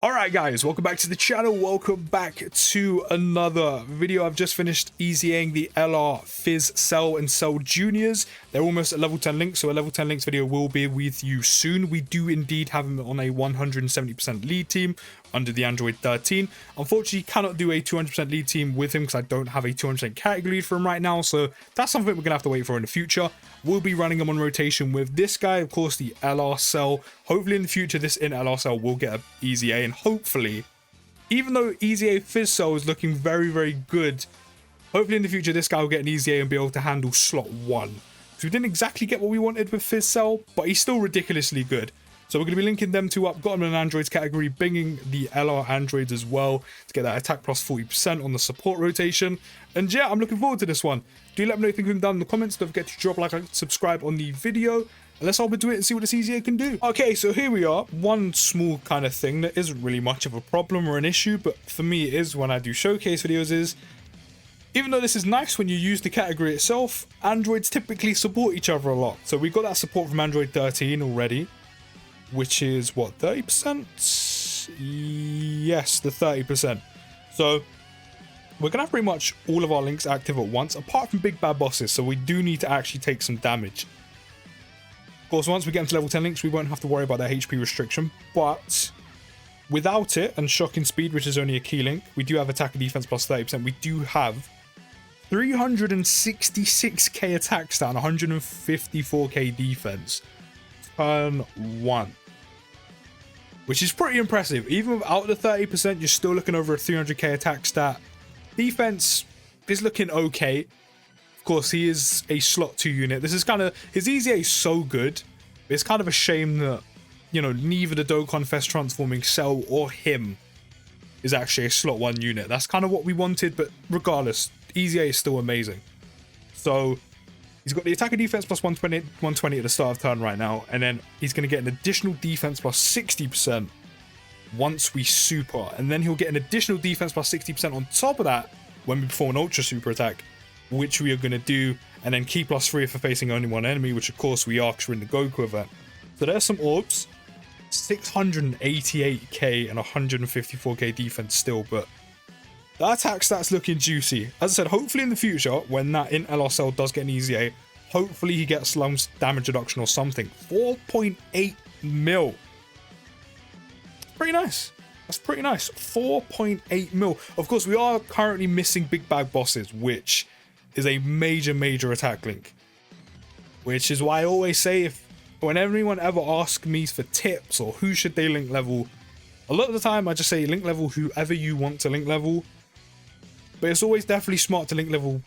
Alright guys, welcome back to the channel, welcome back to another video. I've just finished EZAing the LR, Fizz, Cell and Cell Juniors. They're almost at level 10 links, so a level 10 links video will be with you soon. We do indeed have them on a 170% lead team under the Android 13. Unfortunately, cannot do a 200% lead team with him because I don't have a 200% category lead for him right now, so that's something we're going to have to wait for in the future. We'll be running him on rotation with this guy, of course, the LR Cell. Hopefully in the future, this in LR Cell will get a EZA, and hopefully, even though EZA Fizz Cell is looking very, very good, hopefully in the future, this guy will get an EZA and be able to handle slot 1. So we didn't exactly get what we wanted with Fizz Cell, but he's still ridiculously good. So we're going to be linking them two up, got them in an Androids category, bringing the LR Androids as well to get that attack plus 40% on the support rotation. And yeah, I'm looking forward to this one. Do let me know if you think down in the comments. Don't forget to drop a like and subscribe on the video. And let's hop into it and see what this EZA can do. Okay, so here we are. One small kind of thing that isn't really much of a problem or an issue, but for me it is when I do showcase videos is, even though this is nice when you use the category itself, Androids typically support each other a lot. So we got that support from Android 13 already, which is what, 30%? Yes, the 30%. So we're gonna have pretty much all of our links active at once, apart from big bad bosses, so we do need to actually take some damage. Of course, once we get into level 10 links, we won't have to worry about that HP restriction, but without it, and shocking speed, which is only a key link, we do have attack and defense plus 30%. We do have 366k attack stat and 154k defense. Turn 1, which is pretty impressive. Even without the 30%, you're still looking over a 300k attack stat. Defense is looking okay. Of course, he is a slot 2 unit. This is kind of, his EZA is so good. It's kind of a shame that, you know, neither the Dokkan Fest transforming Cell or him is actually a slot 1 unit. That's kind of what we wanted, but regardless, EZA is still amazing. So he's got the attack and defense plus 120 at the start of turn right now, and then he's going to get an additional defense plus 60% once we super, and then he'll get an additional defense plus 60% on top of that when we perform an ultra super attack, which we are going to do, and then key plus 3 if we're facing only one enemy, which of course we are because we're in the Goku event. So there's some orbs, 688k and 154k defense still, but that attack stat's looking juicy. As I said, hopefully in the future, when that in LR Cell does get an EZA, hopefully he gets some damage reduction or something. 4.8 mil. Pretty nice. That's pretty nice. 4.8 mil. Of course, we are currently missing big bag bosses, which is a major attack link. Which is why I always say, when anyone ever asks me for tips or who should they link level, a lot of the time I just say link level whoever you want to link level. But it's always definitely smart to link level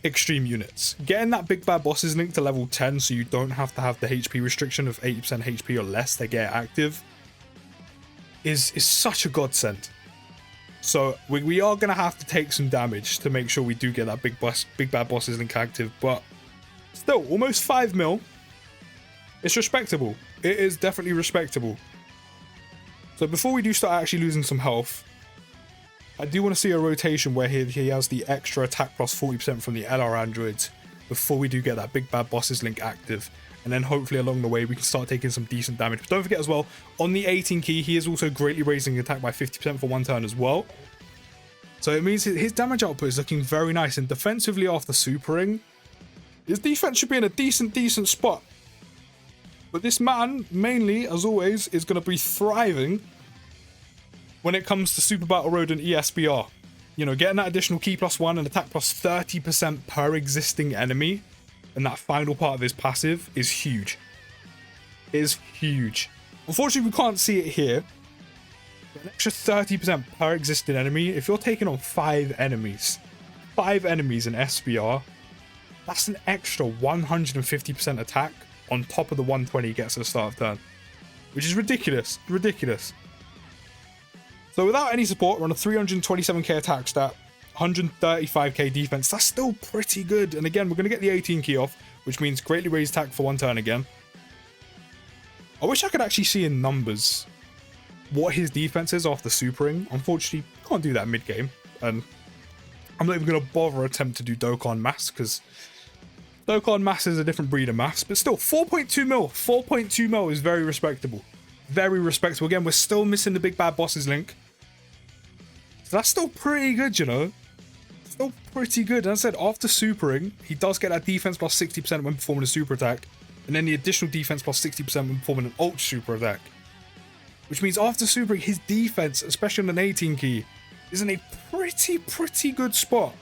extreme units. Getting that big bad bosses linked to level 10 so you don't have to have the HP restriction of 80% HP or less to get active is such a godsend. So we are going to have to take some damage to make sure we do get that big bad bosses link active, but still, almost 5 mil. It's respectable. It is definitely respectable. So before we do start actually losing some health, I do want to see a rotation where he has the extra attack plus 40% from the LR androids before we do get that big bad bosses link active. And then hopefully along the way we can start taking some decent damage. But don't forget as well, on the 18 key, he is also greatly raising attack by 50% for 1 turn as well. So it means his damage output is looking very nice. And defensively after supering, his defense should be in a decent spot. But this man, mainly, as always, is going to be thriving when it comes to Super Battle Road and ESBR. You know, getting that additional key plus 1 and attack plus 30% per existing enemy, and that final part of his passive is huge. It is huge. Unfortunately, we can't see it here. But an extra 30% per existing enemy, if you're taking on 5 enemies in SBR, that's an extra 150% attack on top of the 120 he gets at the start of turn, which is ridiculous. So without any support, we're on a 327k attack stat, 135k defense. That's still pretty good. And again, we're going to get the 18 key off, which means greatly raised attack for 1 turn again. I wish I could actually see in numbers what his defense is after supering. Unfortunately, can't do that mid-game. And I'm not even going to bother attempt to do Dokkan maths, because Dokkan maths is a different breed of maths. But still, 4.2 mil. 4.2 mil is very respectable. Very respectable. Again, we're still missing the big bad bosses link. So that's still pretty good, you know. Still pretty good. As I said, after supering, he does get that defense plus 60% when performing a super attack. And then the additional defense plus 60% when performing an ultra super attack. Which means after supering, his defense, especially on an 18 key, is in a pretty good spot.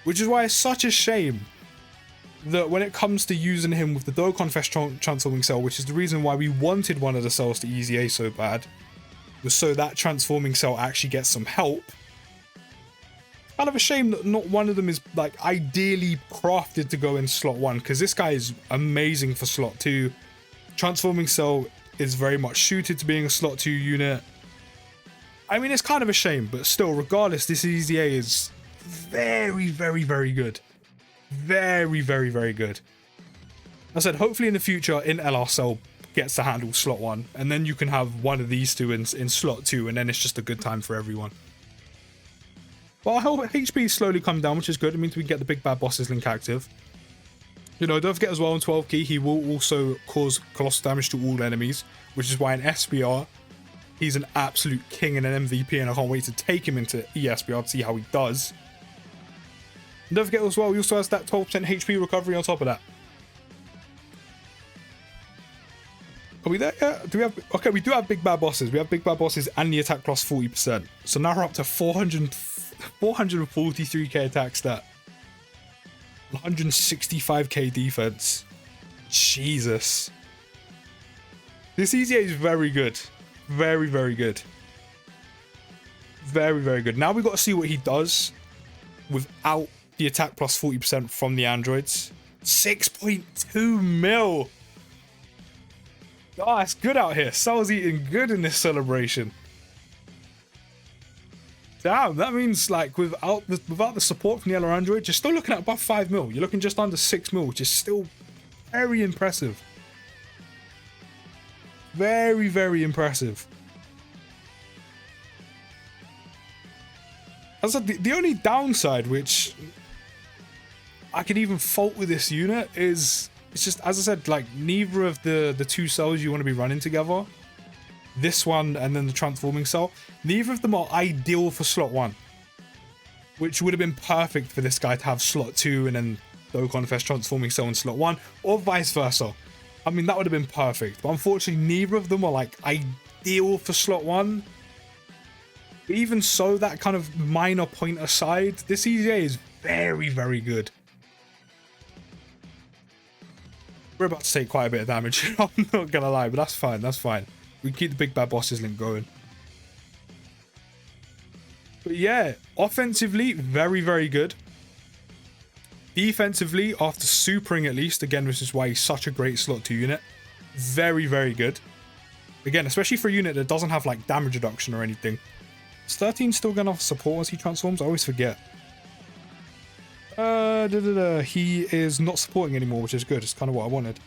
Which is why it's such a shame that when it comes to using him with the Dokkan Fest transforming cell, which is the reason why we wanted one of the cells to EZA so bad, was so that transforming cell actually gets some help. Kind of a shame that not one of them is like ideally crafted to go in slot 1, because this guy is amazing for slot 2. Transforming cell is very much suited to being a slot 2 unit. I mean, it's kind of a shame, but still, regardless, this EZA is very good. Very good. I said, hopefully in the future, in LR Cell gets to handle slot 1, and then you can have one of these two in slot 2, and then it's just a good time for everyone. But our HP slowly come down, which is good. It means we can get the big bad bosses link active. You know, don't forget as well, on 12 key, he will also cause colossal damage to all enemies, which is why in SBR, he's an absolute king and an MVP, and I can't wait to take him into ESBR to see how he does. And don't forget as well, he also has that 12% HP recovery on top of that. Are we there? Yeah. Do we have? Okay, we do have big bad bosses. We have big bad bosses and the attack plus 40%. So now we're up to 443k attack stat, 165k defense. Jesus. This EZA is very good. Very good. Very good. Now we've got to see what he does without the attack plus 40% from the androids. 6.2 mil. Oh, it's good out here. Cell's eating good in this celebration. Damn, that means like without the support from the yellow android, you're still looking at above 5 mil. You're looking just under 6 mil, which is still very impressive. Very impressive. As I said, the only downside which I could even fault with this unit is it's just, as I said, like neither of the two cells you want to be running together, this one and then the transforming cell, neither of them are ideal for slot 1, which would have been perfect for this guy to have slot 2 and then Dokkan Fest transforming cell in slot 1, or vice versa. I mean, that would have been perfect, but unfortunately neither of them are like ideal for slot 1. But even so, that kind of minor point aside, this EZA is very good. We're about to take quite a bit of damage, I'm not gonna lie, but that's fine. We keep the big bad bosses link going. But yeah, offensively, very good. Defensively, after supering at least, again, this is why he's such a great slot 2 unit. Very good. Again, especially for a unit that doesn't have like damage reduction or anything. Is 13 still gonna have support as he transforms? I always forget. He is not supporting anymore, which is good. It's kind of what I wanted.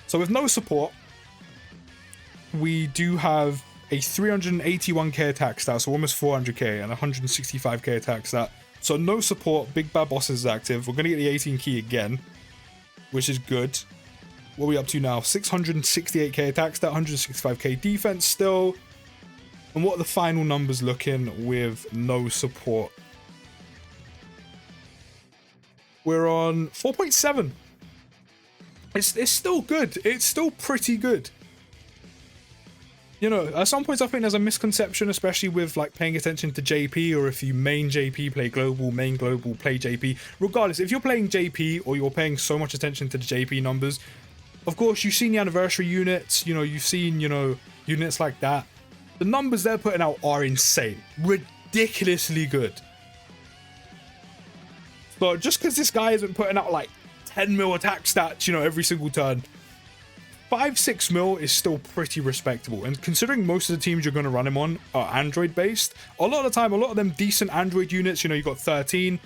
So with no support, we do have a 381k attack stat, so almost 400k, and 165k attack stat. So no support, big bad boss is active. We're gonna get the 18 key again, which is good. What are we up to now? 668k attack stat, 165k defense still. And what are the final numbers looking with no support? We're on 4.7. It's still good. It's still pretty good. You know, at some points I think there's a misconception, especially with like paying attention to JP, or if you main JP, play global, main global, play JP. Regardless, if you're playing JP or you're paying so much attention to the JP numbers, of course you've seen the anniversary units, you know, you've seen, you know, units like that. The numbers they're putting out are insane. Ridiculously good. So just because this guy isn't putting out like 10 mil attack stats, you know, every single turn, 5-6 mil is still pretty respectable. And considering most of the teams you're going to run him on are Android based, a lot of the time, a lot of them decent Android units, you know, you've got 13,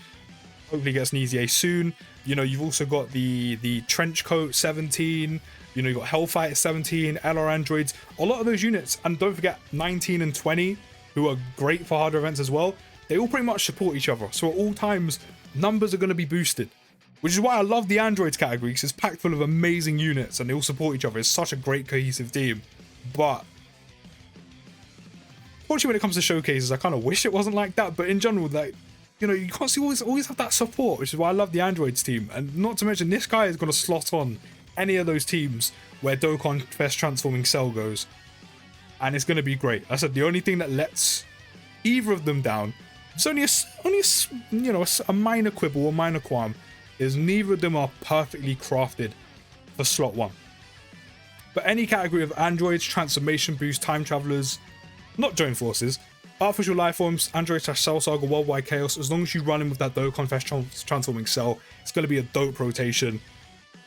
hopefully gets an EZA soon. You know, you've also got the trench coat 17, you know, you've got Hellfighter 17, LR Androids, a lot of those units, and don't forget 19 and 20, who are great for harder events as well, they all pretty much support each other. So at all times, numbers are going to be boosted. Which is why I love the Androids category, because it's packed full of amazing units and they all support each other. It's such a great cohesive team. But unfortunately, when it comes to showcases, I kind of wish it wasn't like that. But in general, like, you know, you constantly always have that support, which is why I love the Androids team. And not to mention, this guy is going to slot on any of those teams where Dokkan Fest Transforming Cell goes. And it's going to be great. I said the only thing that lets either of them down, it's only a minor quibble or minor qualm, is neither of them are perfectly crafted for slot 1. But any category of androids, transformation boost, time travelers, not joint forces, artificial life forms, android / cell saga, worldwide chaos, as long as you run in with that Dokkan Fest Transforming Cell, it's going to be a dope rotation.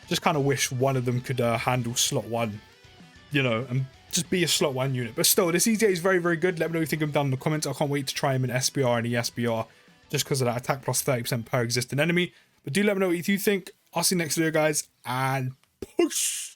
Just kind of wish one of them could handle slot 1, you know, and just be a slot 1 unit. But still, this EZA is very, very good. Let me know what you think of him down in the comments. I can't wait to try him in SBR and ESBR just because of that attack plus 30% per existing enemy. But do let me know what you think. I'll see you next video, guys, and push!